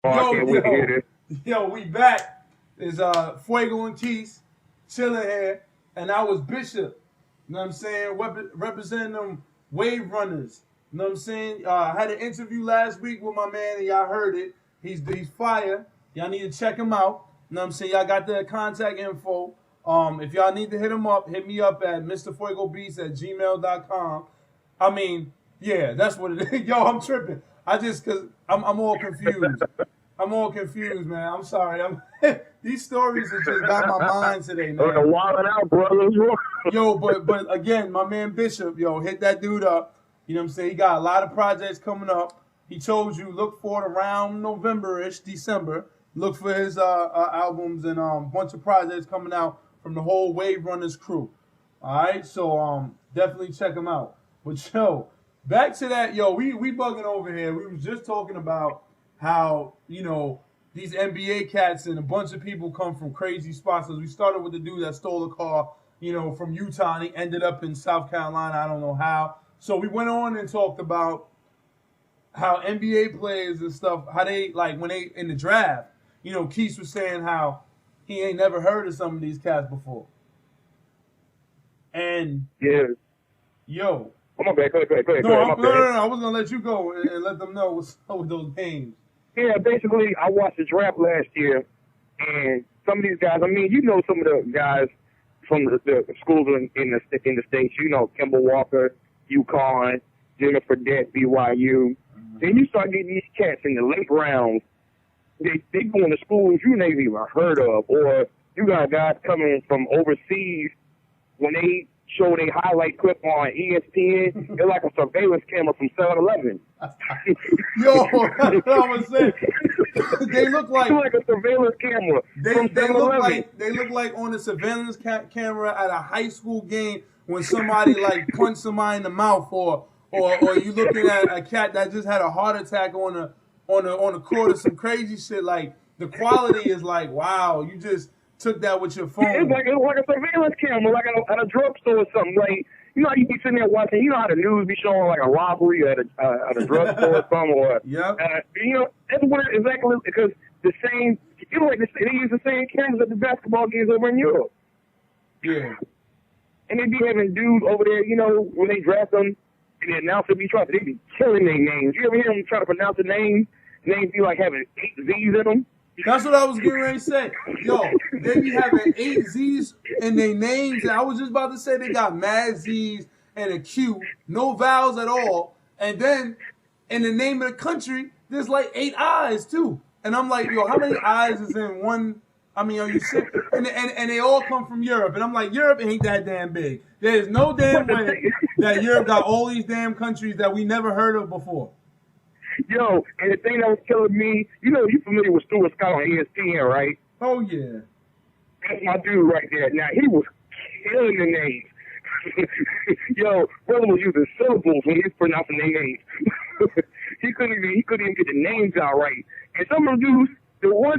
Oh, I can't wait to hear this. Yo, we back. Is Fuego and Keys chilling here, and I was Bishop. You know what I'm saying? Representing them wave runners. You know what I'm saying? I had an interview last week with my man, and y'all heard it. He's fire. Y'all need to check him out. You know what I'm saying? Y'all got the contact info. If y'all need to hit him up, hit me up at mrfuegobeats@gmail.com. I mean, yeah, that's what it is. Yo, I'm tripping. Cause I'm all confused. I'm all confused, man. I'm sorry. These stories have just got my mind today, man. Wilding out, brothers. Yo, but again, my man Bishop, yo, hit that dude up. You know what I'm saying? He got a lot of projects coming up. He told you look for it around November-ish, December. Look for his albums and bunch of projects coming out from the whole Wave Runners crew. All right, so definitely check him out. But yo, back to that, yo, we bugging over here. We was just talking about how, you know, these NBA cats and a bunch of people come from crazy spots. We started with the dude that stole a car, you know, from Utah, and he ended up in South Carolina. I don't know how. So we went on and talked about how NBA players and stuff, how they, like, when they in the draft, you know, Keith was saying how he ain't never heard of some of these cats before. And, yeah. Yo. Come on, back. Go ahead. No, I was going to let you go and let them know what's up with those names. Yeah, basically, I watched the draft last year, and some of these guys, I mean, you know some of the guys from the schools in the States, you know, Kemba Walker, UConn, Jennifer Fredette, BYU. Then you start getting these cats in the late rounds. They going to schools you never even heard of, or you got guys coming from overseas when they show their highlight clip on ESPN. They're like a surveillance camera from 7-Eleven. Yo, that's what I was saying. They look like a surveillance camera. They look like on a surveillance camera at a high school game when somebody like punched somebody in the mouth, or you looking at a cat that just had a heart attack on a court or some crazy shit. Like the quality is like, wow, you just took that with your phone. It's like a surveillance camera, like at a drugstore or something. Like, you know how you be sitting there watching, you know how the news be showing like a robbery at a drugstore or something, or yep. You know, that's what exactly, because the same, you know, like they use the same cameras at the basketball games over in Europe. Yeah. And they be having dudes over there, you know, when they draft them, and the announcer be trying, they be killing their names. You ever hear them try to pronounce the names? Names be like having 8 Z's in them. That's what I was getting ready to say. Yo, they be having 8 Z's in their names. And I was just about to say they got mad Z's and a Q, no vowels at all. And then in the name of the country, there's like 8 I's too. And I'm like, yo, how many I's is in one? I mean, are you sick? And they all come from Europe. And I'm like, Europe ain't that damn big. There's no damn way that Europe got all these damn countries that we never heard of before. Yo, and the thing that was killing me, you know, you familiar with Stuart Scott on ESPN, right? Oh, yeah. That's my dude right there. Now, he was killing the names. Yo, brother was using syllables when he was pronouncing their names. he couldn't even get the names out right. And some of the dudes, the one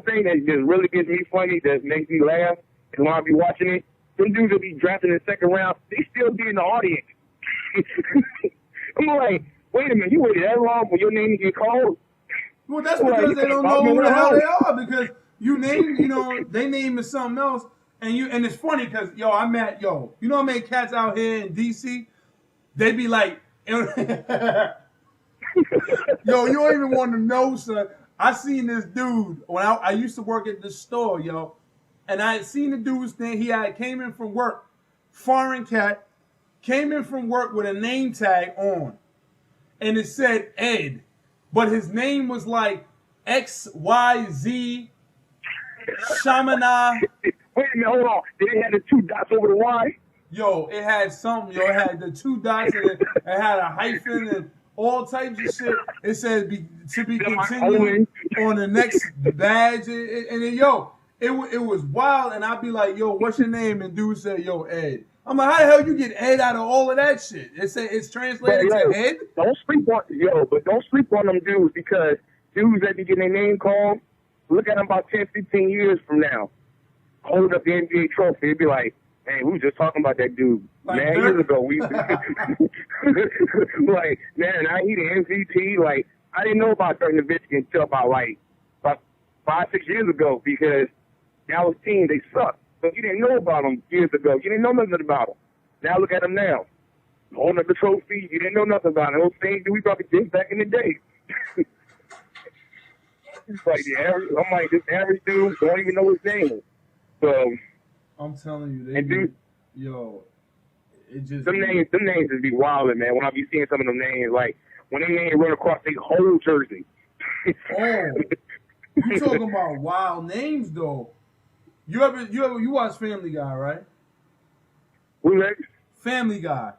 thing that just really gets me funny, that makes me laugh, is when I be watching it, some dudes will be drafting in the second round, they still be in the audience. I'm like, wait a minute, you waited that long for your name to get called? Well, that's because they don't know who the hell they are, because you know, they name is something else, and it's funny because, yo, you know how many cats out here in D.C., they be like, yo, you don't even want to know, son. I seen this dude when I used to work at the store, yo, and I had seen the dude's thing. He came in from work, foreign cat, came in from work with a name tag on. And it said Ed, but his name was like XYZ Shamana. Wait a minute, hold on. Did it have the 2 dots over the Y? Yo, it had something. Yo, it had the 2 dots and it had a hyphen and all types of shit. It said to be continued on the next badge. And then, yo, it was wild. And I'd be like, yo, what's your name? And dude said, yo, Ed. I'm like, how the hell you get Ed out of all of that shit? It's translated to Ed? Don't sleep on them dudes, because dudes that be getting their name called, look at them about 10, 15 years from now, hold up the NBA trophy, they'd be like, hey, we was just talking about that dude. Like years ago. Like, man, now he the MVP. Like, I didn't know about Dirk Nowitzki until about 5-6 years ago because Dallas team, they suck. But you didn't know about them years ago. You didn't know nothing about them. Now look at them now. Holding up the trophy, you didn't know nothing about them. Those things we probably did back in the day. It's like this average dude don't even know his name. So I'm telling you, it just them names just be wilding, man. When I be seeing some of them names, like when they name run across their whole jersey. Oh, you talking about wild names though? You watch Family Guy, right? Who next? Family Guy.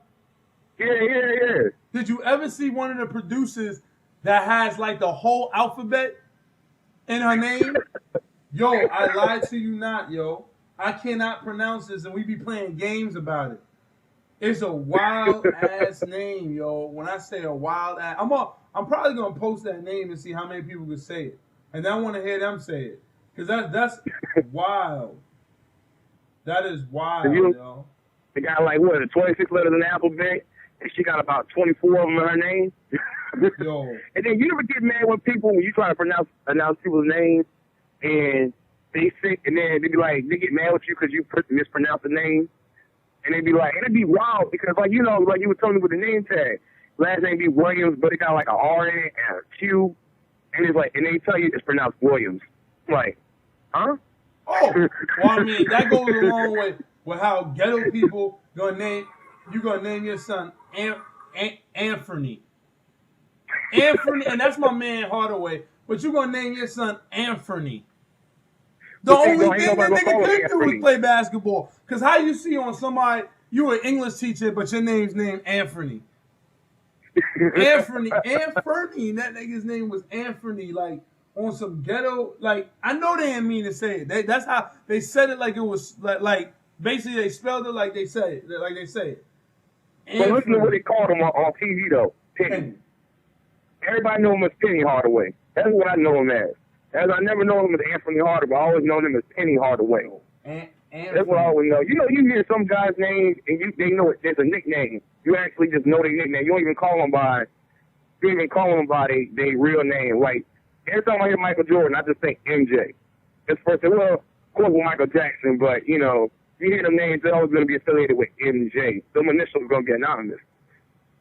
Yeah. Did you ever see one of the producers that has like the whole alphabet in her name? Yo, I lied to you not, yo. I cannot pronounce this, and we be playing games about it. It's a wild ass name, yo. When I say a wild ass, I'm probably gonna post that name and see how many people can say it, and I want to hear them say it, cause that's wild. That is wild, yo. They got like what, 26 letters in the alphabet, and she got about 24 of them in her name. Yo. And then you never get mad when you try to announce people's names, and they sick, and then they get mad with you because you mispronounce the name. And they be like, and it'd be wild because, like you were telling me with the name tag, last name be Williams, but it got like a R in it and a Q, and it's like, and they tell you it's pronounced Williams. I'm like, huh? Oh, well, I mean, that goes along with how ghetto people gonna name your son Anthony. Anthony, and that's my man Hardaway, but you gonna name your son Anthony. The only thing that nigga could do was play basketball. Because how you see on somebody, you an English teacher, but your name's named Anthony. Anthony. That nigga's name was Anthony. Like, on some ghetto, like, I know they didn't mean to say it. That's how they said it, like it was, like basically they spelled it like they say it. Like they say it. But listen to what they called him on TV, though. Penny. Everybody know him as Penny Hardaway. That's what I know him as. I never know him as Anthony Hardaway. I always know him as Penny Hardaway. That's what I always know. You hear some guy's name and they know it. There's a nickname. You actually just know their nickname. You don't even call them by their real name. Like every time I hear Michael Jordan, I just think MJ. It's first, well, of course with Michael Jackson, but you hear them names, they're always going to be affiliated with MJ. Some initials are going to be anonymous.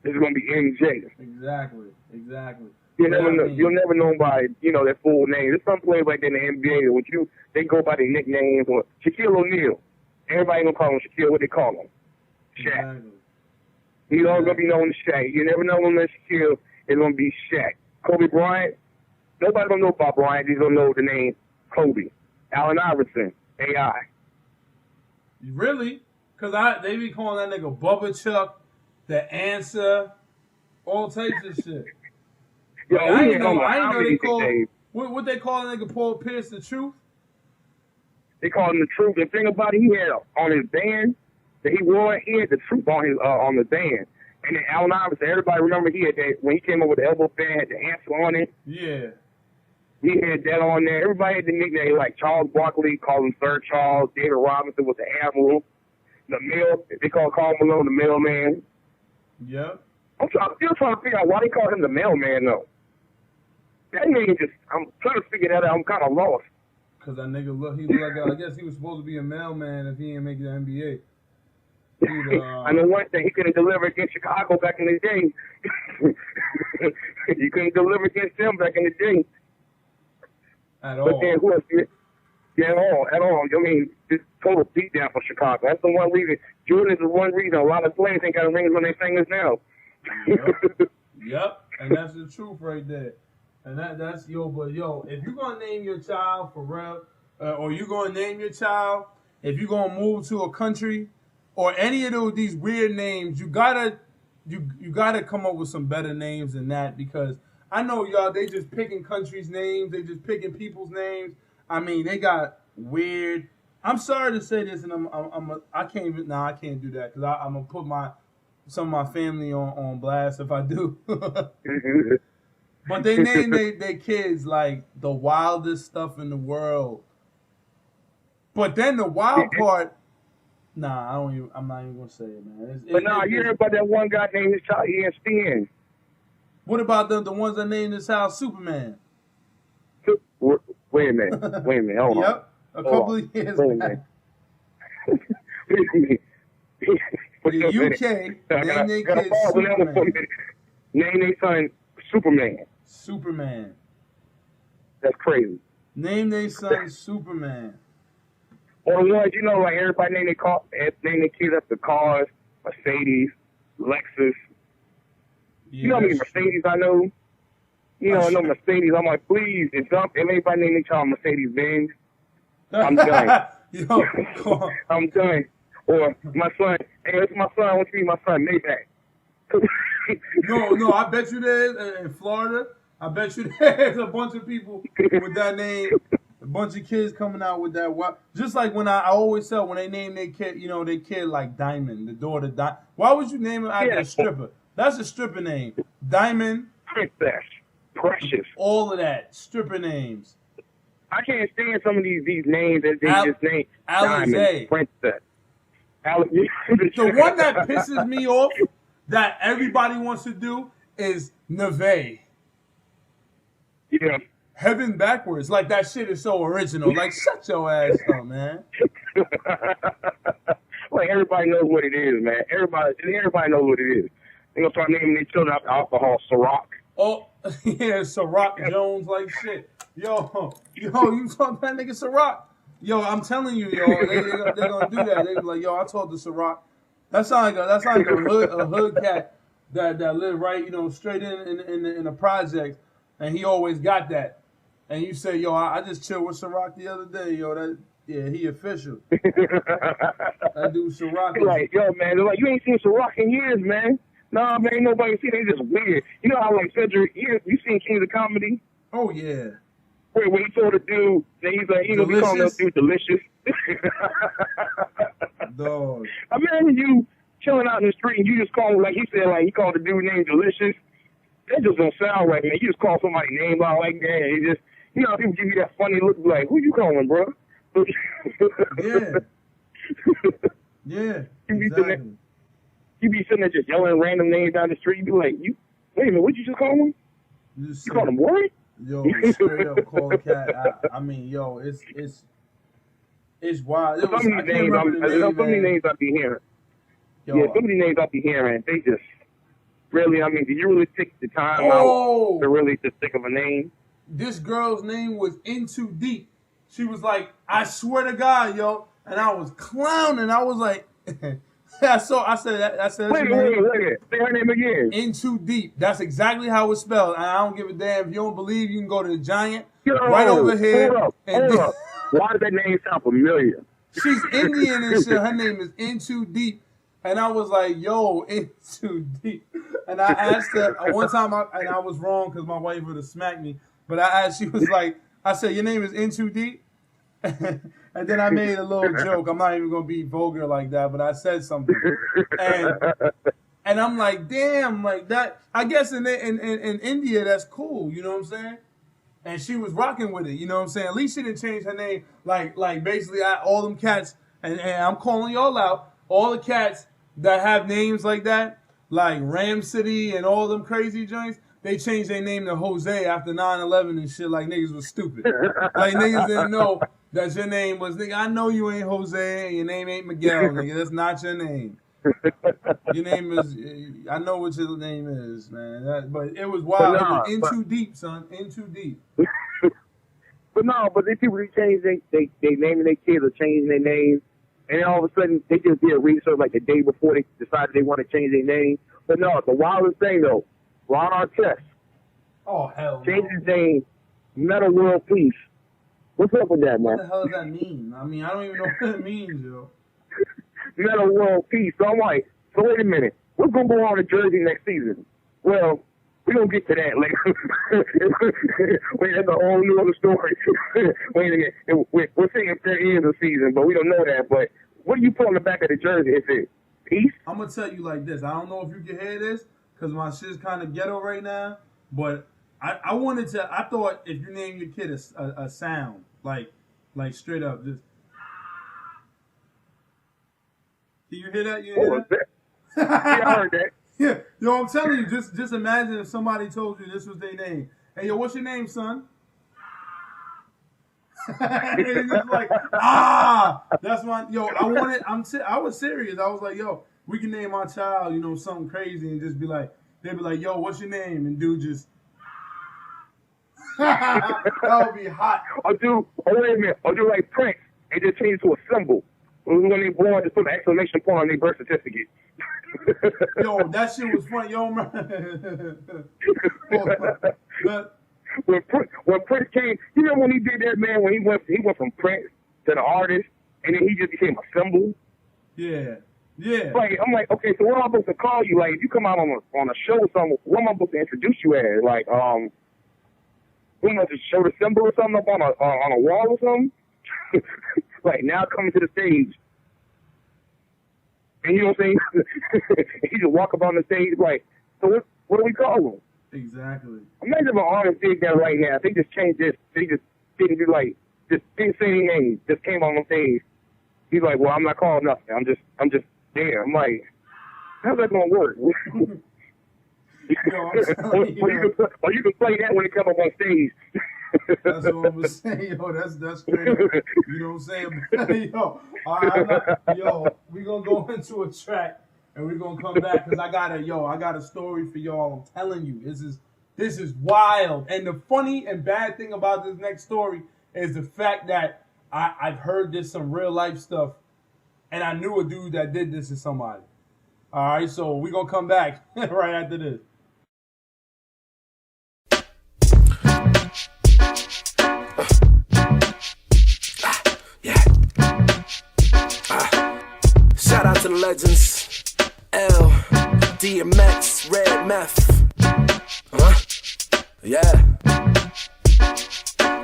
This is going to be MJ. Exactly. You'll never know by, their full name. There's some players like that in the NBA they go by their nicknames or Shaquille O'Neal. Everybody gonna call him Shaquille. What they call him? Shaq. Exactly. He's always gonna be known as Shaq. You never know him as Shaquille. It's gonna be Shaq. Kobe Bryant. Nobody gonna know about Bryant. He's gonna know the name Kobe. Allen Iverson. AI. Really? Because they be calling that nigga Bubba Chuck, the answer, all types of shit. Yo, I didn't know they call what they call a nigga Paul Pierce the Truth. They call him the Truth. The thing about it, he had on his band that he wore, he had the Truth on his on the band. And then Allen Iverson, everybody remember he had that when he came up with the elbow band, had the answer on it. Yeah. He had that on there. Everybody had the nickname like Charles Barkley, called him Sir Charles. David Robinson was the Admiral. They call Karl Malone the Mailman. Yep. I'm still trying to figure out why they call him the Mailman though. That name I'm trying to figure that out. I'm kind of lost. Because that nigga he looked like I guess he was supposed to be a mailman if he didn't make the NBA. I know one thing, he couldn't deliver against Chicago back in the day. He couldn't deliver against them back in the day. At but all. Then who else? Yeah, at all. I mean, just total beatdown for Chicago. That's the one reason. Jordan is the one reason a lot of players ain't got rings on their fingers now. Yep. And that's the truth right there. And that's but if you're gonna name your child for real, or you're gonna name your child, if you're gonna move to a country, or any of these weird names, you gotta come up with some better names than that, because I know y'all they just picking countries' names, they just picking people's names. I mean, they got weird. I'm sorry to say this, and I can't do that because I'm gonna put some of my family on blast if I do. But they name their kids like the wildest stuff in the world. But then the wild part, I'm not even gonna say it, man. You heard about that one guy named his child ESPN. What about the ones that named this house Superman? Wait a minute. Hold on. Yep, a couple of years back. Wait a minute. The UK named their kid Superman. Name their son Superman. Superman. That's crazy. Name their son Superman. Or the ones, you know, like everybody name their kids after cars, Mercedes, Lexus. Yeah, you know how many Mercedes I know? You know, I know Mercedes. I'm like, please, if anybody name their child Mercedes Benz, I'm done. Yo, I'm done. Or my son, hey, it's my son. I want you to meet my son, Maybach. No, I bet you there in Florida. I bet you there's a bunch of people with that name. A bunch of kids coming out with that. Just like when I always tell when they name their kid, you know, their kid like Diamond, the daughter Diamond. Why would you name him after a stripper? That's a stripper name. Diamond. Princess. Precious. All of that. Stripper names. I can't stand some of these names that they just name. Diamond. Princess. The one that pisses me off that everybody wants to do is Neve. Yeah. Heaven backwards. Like, that shit is so original. Like, shut your ass up, man. Like, everybody knows what it is, man. Everybody knows what it is. They're going to start naming their children after alcohol. Ciroc. Oh, yeah, Ciroc Jones like shit. Yo, you talk that nigga Ciroc. Yo, I'm telling you, yo, they're going to do that. They be like, yo, I talked to Ciroc. That sounds like a hood cat that live right, you know, straight in the project, and he always got that. And you say, yo, I just chilled with Ciroc the other day, yo. He official. That dude Ciroc. Like, yo, man, they're like, you ain't seen Ciroc in years, man. Nah, man, ain't nobody seen it. They just weird. You know how, like, Cedric, you seen Kings of Comedy? Oh, yeah. Wait, when he told the dude, that he's like, you know, we call that dude delicious. Dog. Imagine you chilling out in the street and you just call him, like he said, like he called the dude named Delicious. That just don't sound right, man. You just call somebody name out like that. And it just, you know, people give you that funny look like, who you calling, bro? Yeah. Yeah. Exactly. You be sitting there just yelling random names down the street. You be like, wait a minute, what'd you just call him? You called him what? Yo, straight up call the cat. I mean, yo, it's wild. Some of these names I be hearing. Yo, some of these names I be hearing, they just really, I mean, did you really take the time out to really just think of a name? This girl's name was In Too Deep. She was like, I swear to God, yo. And I was clowning. I was like, I said, wait. Say her name again. In Too Deep. That's exactly how it's spelled. And I don't give a damn. If you don't believe, you can go to the Giant right over here. Hold up. Why does that name sound familiar? She's Indian and shit. Her name is In Too Deep. And I was like, yo, In Too Deep. And I asked her one time, and I was wrong because my wife would have smacked me. But I asked, she was like, I said, your name is In Too Deep? And then I made a little joke. I'm not even going to be vulgar like that, but I said something. And I'm like, damn, like that. I guess in India, that's cool. You know what I'm saying? And she was rocking with it. You know what I'm saying? At least she didn't change her name. Like basically, all them cats, and I'm calling y'all out, all the cats that have names like that, like Ram City and all them crazy joints, they changed their name to Jose after 9/11 and shit. Like niggas was stupid. Like niggas didn't know that your name was, nigga, I know you ain't Jose and your name ain't Miguel, nigga. That's not your name. Your name is, I know what your name is, man. But it was wild. It was In Too Deep, son. In Too Deep. But these people, they change they naming their kids or changing their names. And then all of a sudden, they just did research like the day before they decided they want to change their name. But no, the wildest thing, though, Ron Artest. Oh, hell no. Changed his name, Metal World Peace. What's up with that, man? What the hell does that mean? I mean, I don't even know what it means, yo. Metal World Peace. So I'm like, so wait a minute. What's going to go on in Jersey next season? Well, we're going to get to that later. Wait, that's a whole new other story. Wait a minute. We're saying if there is a season, but we don't know that. But what do you put on the back of the jersey? Is it peace? I'm going to tell you like this. I don't know if you can hear this because my shit's kind of ghetto right now. But I thought if you name your kid a sound, like straight up, just. Can you hear that? You hear that? Yeah, I heard that. Yeah, yo, I'm telling you, just imagine if somebody told you this was their name. Hey, yo, what's your name, son? And it's just like, that's my, yo, I was serious. I was like, yo, we can name our child, you know, something crazy and just be like, they'd be like, yo, what's your name? And dude just, that would be hot. Or wait a minute, or do like Prince and just change it to a symbol. When they born, just put an exclamation point on their birth certificate. Yo, that shit was funny. Yo, when Prince came, you know when he did that, man, when he went from Prince to the artist, and then he just became a symbol. Yeah, yeah. Like I'm like, okay, so what am I supposed to call you? Like, if you come out on a show or something, what am I supposed to introduce you as? Like, we must just show the symbol or something up on a wall or something. Like now coming to the stage, and you know what I'm saying? He just walk up on the stage like, so what do we call him? Exactly. Imagine if an artist did that right now. They just changed this. They just didn't do like, just didn't say any names. Just came on the stage. He's like, well, I'm not calling nothing. I'm just there. I'm like, how's that gonna work? Or you can play that when it comes up on stage. That's what I'm saying, yo. That's crazy. You know what I'm saying? Yo, all right, we gonna go into a track and we're gonna come back because I got a story for y'all. I'm telling you, this is wild. And the funny and bad thing about this next story is the fact that I've heard this some real life stuff, and I knew a dude that did this to somebody. All right, so we're gonna come back right after this. Shout out to the legends, L, DMX, Red Meth. Yeah.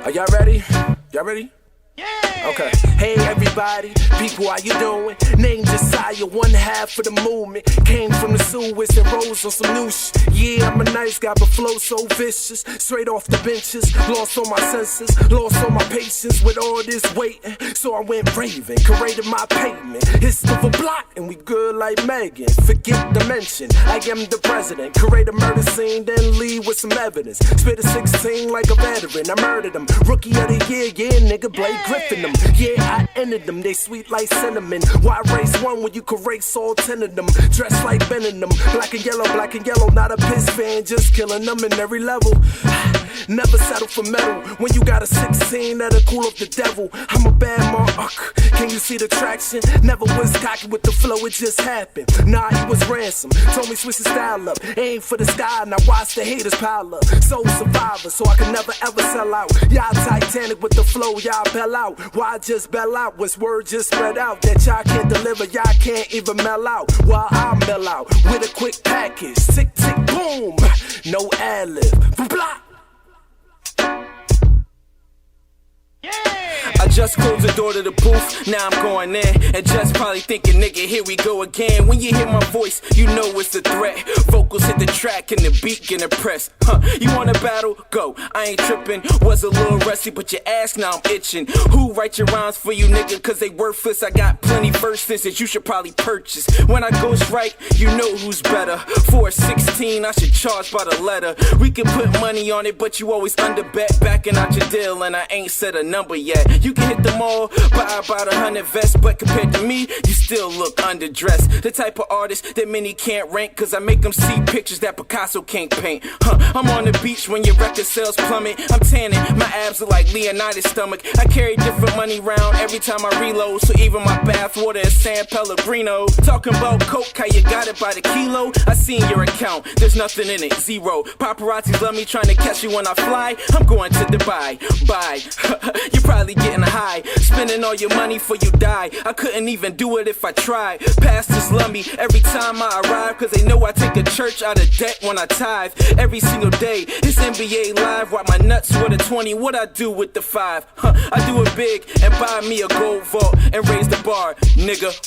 Are y'all ready? Y'all ready? Yeah! Okay. Hey everybody, people, how you doing? Name Jessiah, one half of the movement. Came from the sewers and rose on some new shit. Yeah, I'm a nice guy, but flow so vicious. Straight off the benches, lost all my senses, lost all my patience with all this waiting. So I went raving, created my pavement. Hits of a block, and we good like Megan. Forget the mention, I am the president. Create a murder scene, then leave with some evidence. Spit a 16 like a veteran, I murdered him. Rookie of the year, yeah, nigga, Blake Griffin them. Yeah, I ended them, they sweet like cinnamon. Why race one when you could race all 10 of them? Dressed like Venom, black and yellow, not a piss fan, just killing them in every level. Never settle for metal when you got a 16 that'll cool up the devil. I'm a bad mark, can you see the traction? Never was cocky with the flow, it just happened. Nah, he was ransom, told me switch the style up. Aim for the sky, now watch the haters pile up. Soul survivor, so I can never ever sell out. Y'all Titanic with the flow, y'all bell out. Why just bell out? What's word just spread out? That y'all can't deliver, y'all can't even mel out. While I mel out with a quick package. Tick, tick, boom, no ad-lib. Blah. I just closed the door to the booth, now I'm going in. And just probably thinking, nigga, here we go again. When you hear my voice, you know it's a threat. Vocals hit the track and the beat get impressed. You wanna battle? Go. I ain't tripping. Was a little rusty, but your ass now I'm itching. Who write your rhymes for you, nigga? Cause they worthless. I got plenty verses that you should probably purchase. When I ghost write, you know who's better. For a 16, I should charge by the letter. We can put money on it, but you always underbet. Backing out your deal, and I ain't said a number yet. You can hit them all, buy about 100 vests, but compared to me, you still look underdressed. The type of artist that many can't rank, cause I make them see pictures that Picasso can't paint. I'm on the beach when your record sales plummet. I'm tanning, my abs are like Leonidas' stomach. I carry different money round every time I reload, so even my bathwater is San Pellegrino. Talking about coke, how you got it by the kilo. I seen your account, there's nothing in it, zero. Paparazzis love me trying to catch you when I fly. I'm going to Dubai, bye. You're probably getting high, spending all your money before you die. I couldn't even do it if I tried. Pastors love me every time I arrive, cause they know I take the church out of debt when I tithe. Every single day, it's NBA Live. Wipe my nuts with a 20, what I do with the 5? I do it big and buy me a gold vault and raise the bar, nigga,